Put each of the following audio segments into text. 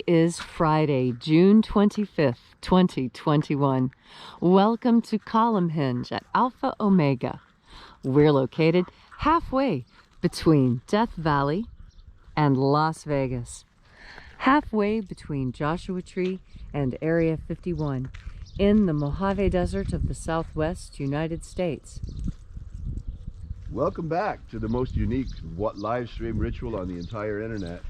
Is Friday, June 25th, 2021. Welcome to Column Hinge at Alpha Omega. We're located halfway between Death Valley and Las Vegas. Halfway between Joshua Tree and Area 51 in the Mojave Desert of the Southwest United States. Welcome back to the most unique live stream ritual on the entire internet.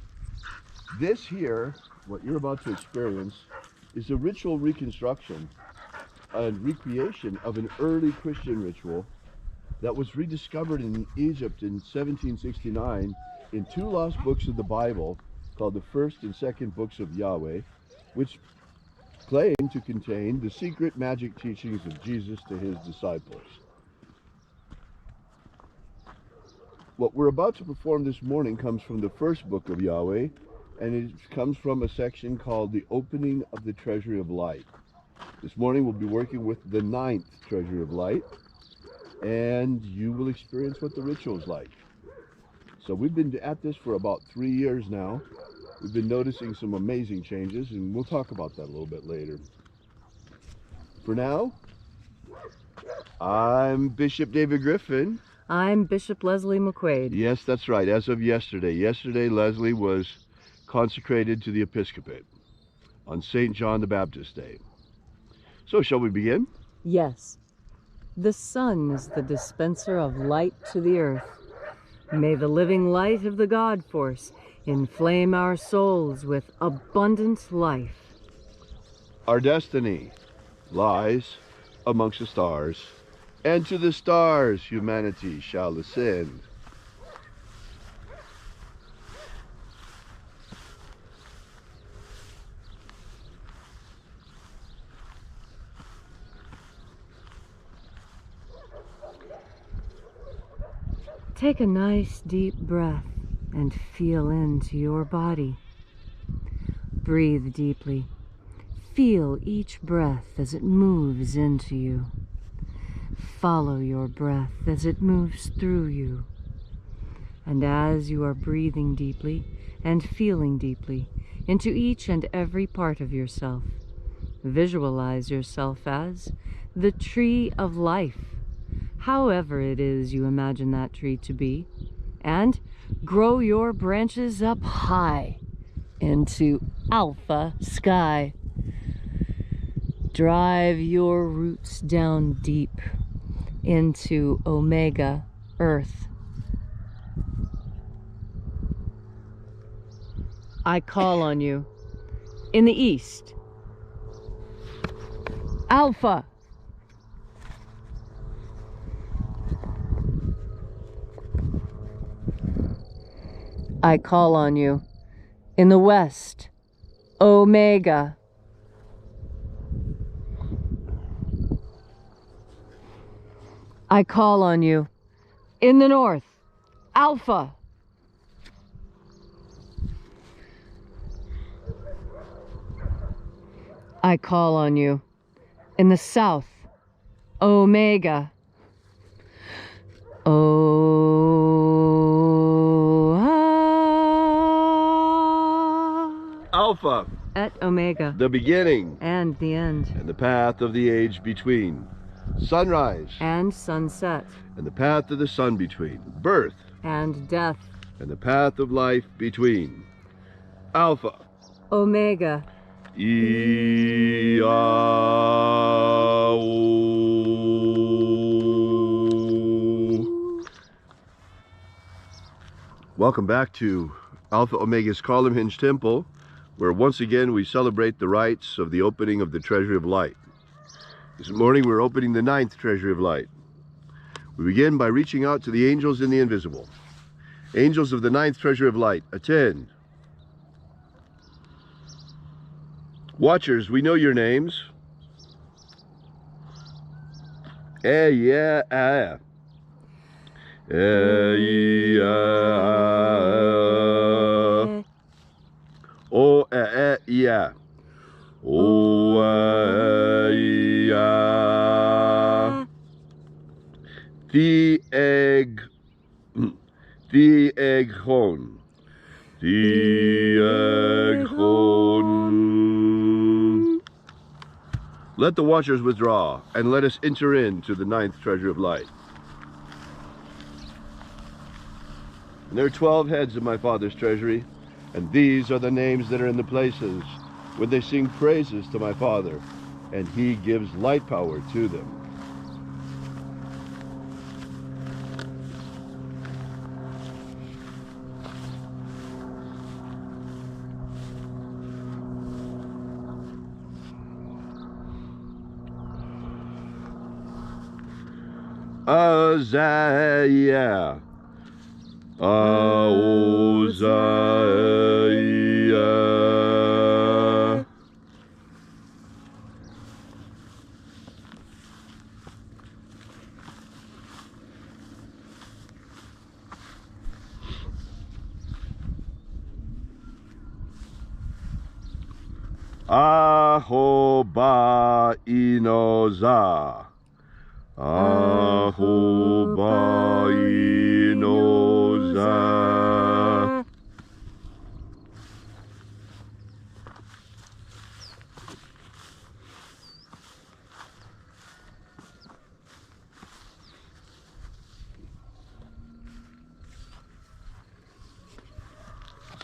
This here, what you're about to experience, is a ritual reconstruction and recreation of an early Christian ritual that was rediscovered in Egypt in 1769 in two lost books of the Bible called the First and Second Books of Yahweh, which claim to contain the secret magic teachings of Jesus to his disciples. What we're about to perform this morning comes from the first book of Yahweh, and it comes from a section called the Opening of the Treasury of Light. This morning we'll be working with the 9th Treasury of Light, and you will experience what the ritual is like. So we've been at this for about 3 years now. We've been noticing some amazing changes, and we'll talk about that a little bit later. For now, I'm Bishop David Griffin. I'm Bishop Leslie McQuaid. Yes, that's right. As of yesterday. Yesterday, Leslie was consecrated to the episcopate on St. John the Baptist Day. So shall we begin? Yes. The sun is the dispenser of light to the earth. May the living light of the God force inflame our souls with abundant life. Our destiny lies amongst the stars, and to the stars humanity shall ascend. Take a nice deep breath and feel into your body. Breathe deeply. Feel each breath as it moves into you. Follow your breath as it moves through you. And as you are breathing deeply and feeling deeply into each and every part of yourself, visualize yourself as the tree of life, however it is you imagine that tree to be, and grow your branches up high into alpha sky. Drive your roots down deep into omega earth. I call on you in the east, alpha. I call on you in the west, omega. I call on you in the north, alpha. I call on you in the south, omega. Alpha, et omega, the beginning and the end, and the path of the age between. Sunrise and sunset, and the path of the sun between. Birth and death, and the path of life between. Alpha, omega, Welcome back to Alpha Omega's Column Hinge Temple, where once again we celebrate the rites of the opening of the Treasury of Light. This morning we're opening the 9th Treasury of Light. We begin by reaching out to the angels in the invisible. Angels of the 9th Treasury of Light, attend. Watchers, we know your names. Yeah. Oh, yeah. Oh, yeah. The egg hon. The egg hon. Let the watchers withdraw, and let us enter into the 9th treasure of light. And there are 12 heads of my Father's treasury, and these are the names that are in the places where they sing praises to my Father, and he gives light power to them. Uzziah, Uzziah. Ahoba Inoza. Ahoba Inoza.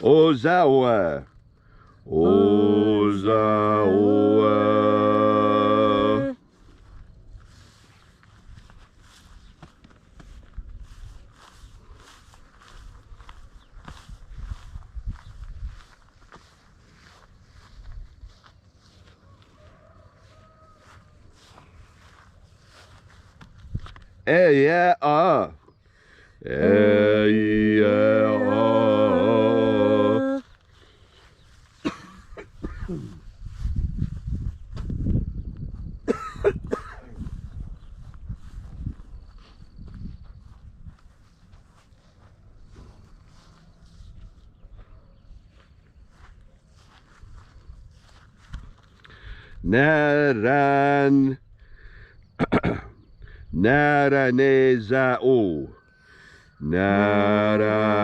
Ozawa. Ozawa. Yeah, Naran Naranezao Naranezao.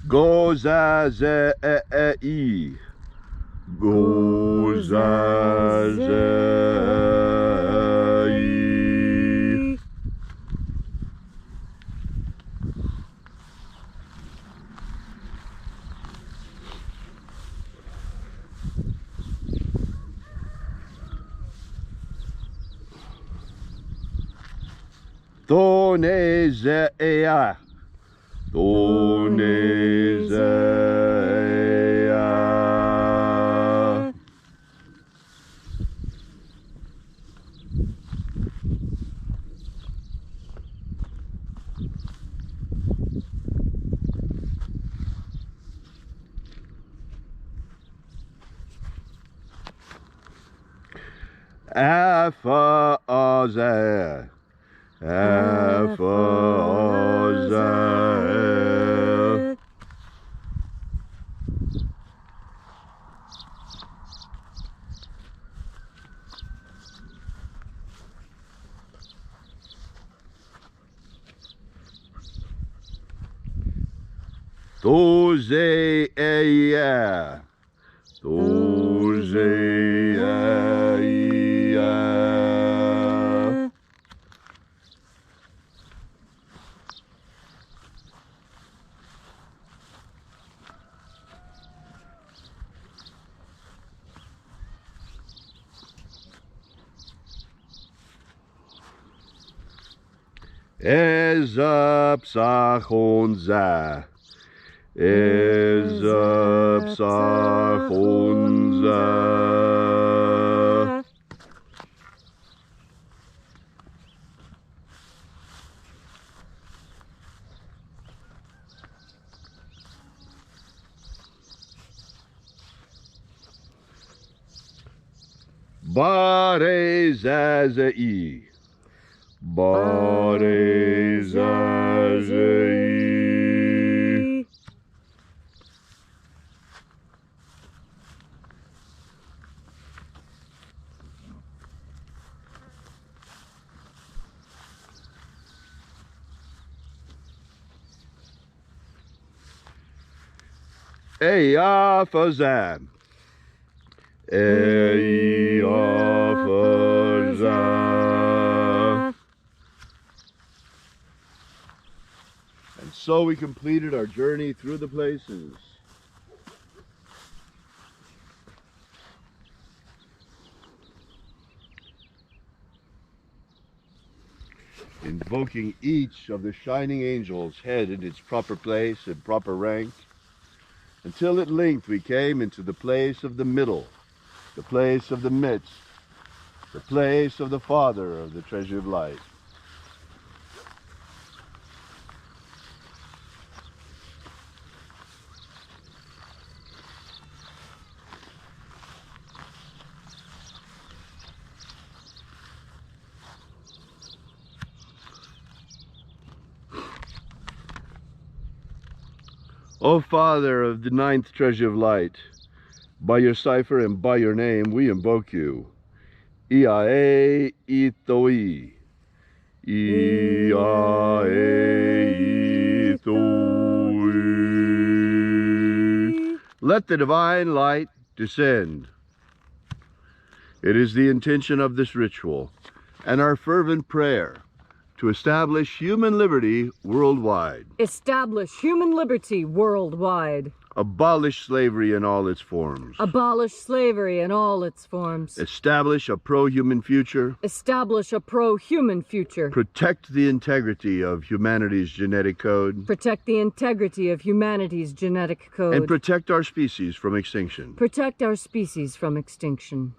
Gozazei. Gozazei. Tonezea. Tonezea. Aphazah. Aphazah. Tozeia. Tozeia. Ezapsachonza. Ezapsachonza. Barezazai. Barezazai. Eya Fazam. Eya Fazam. And so we completed our journey through the places. Invoking each of the shining angels' head in its proper place and proper rank, until at length we came into the place of the middle, the place of the midst, the place of the Father of the Treasure of Light. O Father of the ninth Treasure of Light, by your cipher and by your name we invoke you. Iae Itoi. Iae Itoi. Let the divine light descend. It is the intention of this ritual and our fervent prayer to establish human liberty worldwide. Establish human liberty worldwide. Abolish slavery in all its forms. Abolish slavery in all its forms. Establish a pro-human future. Establish a pro-human future. Protect the integrity of humanity's genetic code. Protect the integrity of humanity's genetic code. And protect our species from extinction. Protect our species from extinction.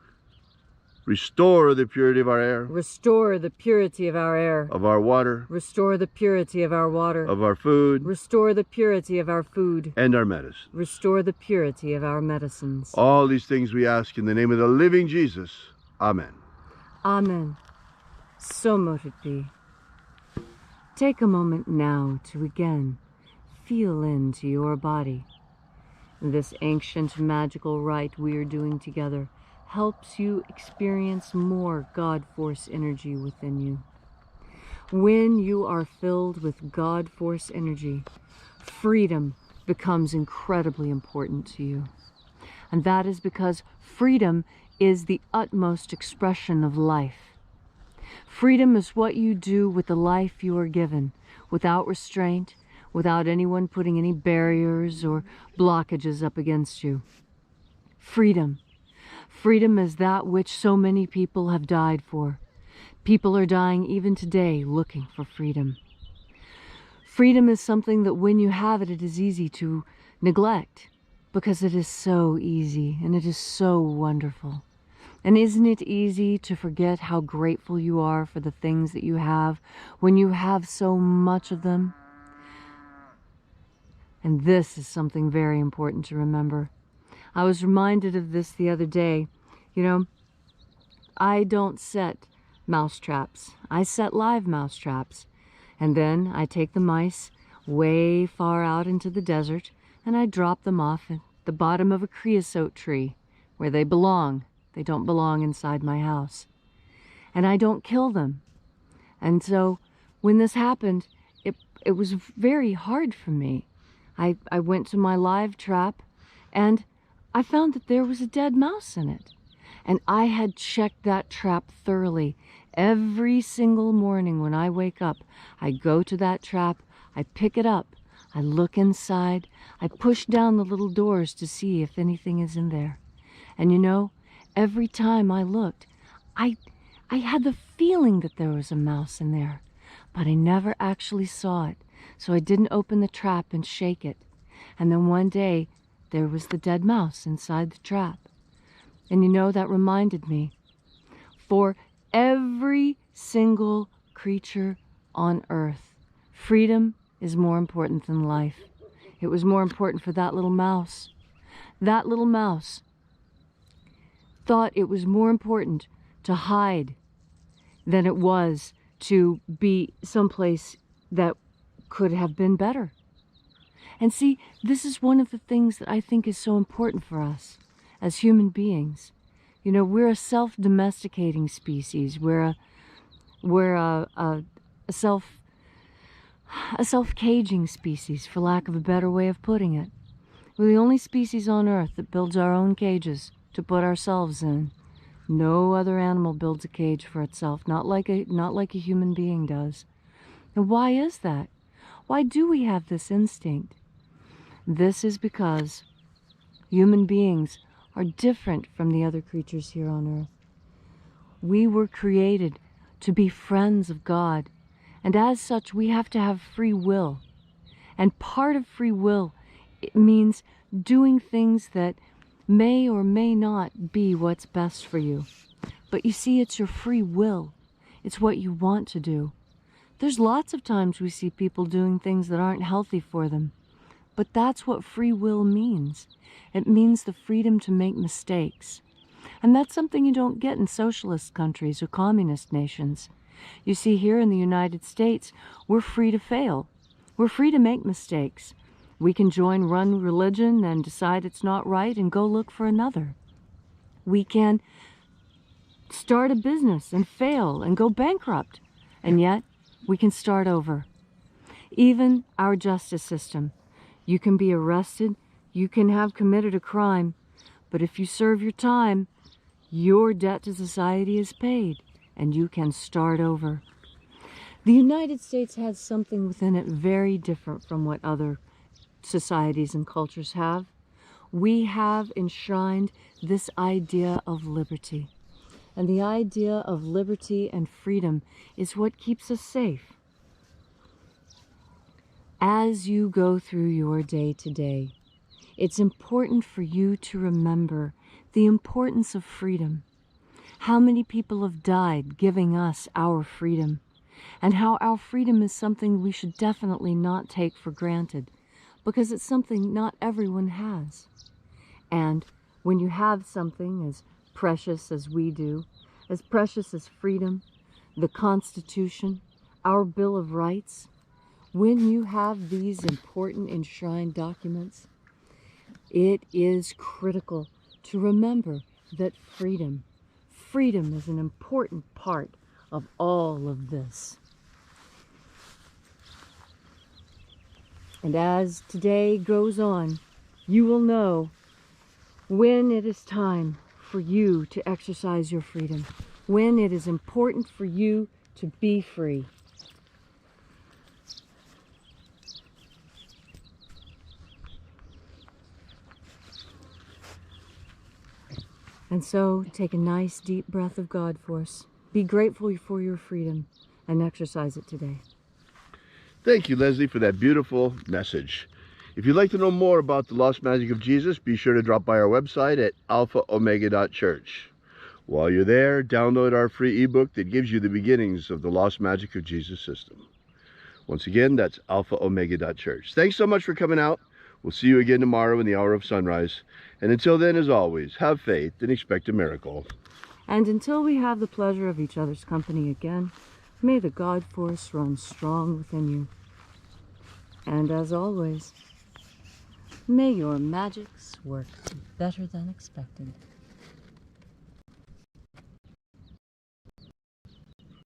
Restore the purity of our air. Restore the purity of our air. Of our water. Restore the purity of our water. Of our food. Restore the purity of our food. And our medicine. Restore the purity of our medicines. All these things we ask in the name of the living Jesus. Amen. Amen. So mote it be. Take a moment now to again feel into your body. This ancient magical rite we are doing together helps you experience more God Force energy within you. When you are filled with God Force energy, freedom becomes incredibly important to you. And that is because freedom is the utmost expression of life. Freedom is what you do with the life you are given, without restraint, without anyone putting any barriers or blockages up against you. Freedom. Freedom is that which so many people have died for. People are dying even today looking for freedom. Freedom is something that when you have it, it is easy to neglect because it is so easy and it is so wonderful. And isn't it easy to forget how grateful you are for the things that you have when you have so much of them? And this is something very important to remember. I was reminded of this the other day. You know, I don't set mouse traps. I set live mouse traps. And then I take the mice way far out into the desert and I drop them off at the bottom of a creosote tree where they belong. They don't belong inside my house. And I don't kill them. And so when this happened, it was very hard for me. I went to my live trap and I found that there was a dead mouse in it. And I had checked that trap thoroughly. Every single morning when I wake up, I go to that trap, I pick it up, I look inside, I push down the little doors to see if anything is in there. And you know, every time I looked, I had the feeling that there was a mouse in there, but I never actually saw it. So I didn't open the trap and shake it. And then one day, there was the dead mouse inside the trap. And you know, that reminded me, for every single creature on earth, freedom is more important than life. It was more important for that little mouse. That little mouse thought it was more important to hide than it was to be someplace that could have been better. And see, this is one of the things that I think is so important for us as human beings. You know, we're a self-domesticating species. We're a self-caging species, for lack of a better way of putting it. We're the only species on Earth that builds our own cages to put ourselves in. No other animal builds a cage for itself, not like a human being does. And why is that? Why do we have this instinct? This is because human beings are different from the other creatures here on Earth. We were created to be friends of God, and as such we have to have free will. And part of free will, it means doing things that may or may not be what's best for you. But you see, it's your free will. It's what you want to do. There's lots of times we see people doing things that aren't healthy for them. But that's what free will means. It means the freedom to make mistakes. And that's something you don't get in socialist countries or communist nations. You see, here in the United States, we're free to fail. We're free to make mistakes. We can join one religion and decide it's not right and go look for another. We can start a business and fail and go bankrupt, and yet we can start over. Even our justice system. You can be arrested, you can have committed a crime, but if you serve your time, your debt to society is paid, and you can start over. The United States has something within it very different from what other societies and cultures have. We have enshrined this idea of liberty. And the idea of liberty and freedom is what keeps us safe. As you go through your day to day, it's important for you to remember the importance of freedom. How many people have died giving us our freedom, and how our freedom is something we should definitely not take for granted, because it's something not everyone has. And when you have something as precious as we do, as precious as freedom, the Constitution, our Bill of Rights, when you have these important enshrined documents, it is critical to remember that freedom is an important part of all of this. And as today goes on, you will know when it is time for you to exercise your freedom, when it is important for you to be free. And so, take a nice deep breath of God for us. Be grateful for your freedom and exercise it today. Thank you, Leslie, for that beautiful message. If you'd like to know more about the Lost Magic of Jesus, be sure to drop by our website at alphaomega.church. While you're there, download our free ebook that gives you the beginnings of the Lost Magic of Jesus system. Once again, that's alphaomega.church. Thanks so much for coming out. We'll see you again tomorrow in the hour of sunrise. And until then, as always, have faith and expect a miracle. And until we have the pleasure of each other's company again, may the God force run strong within you. And as always, may your magics work better than expected.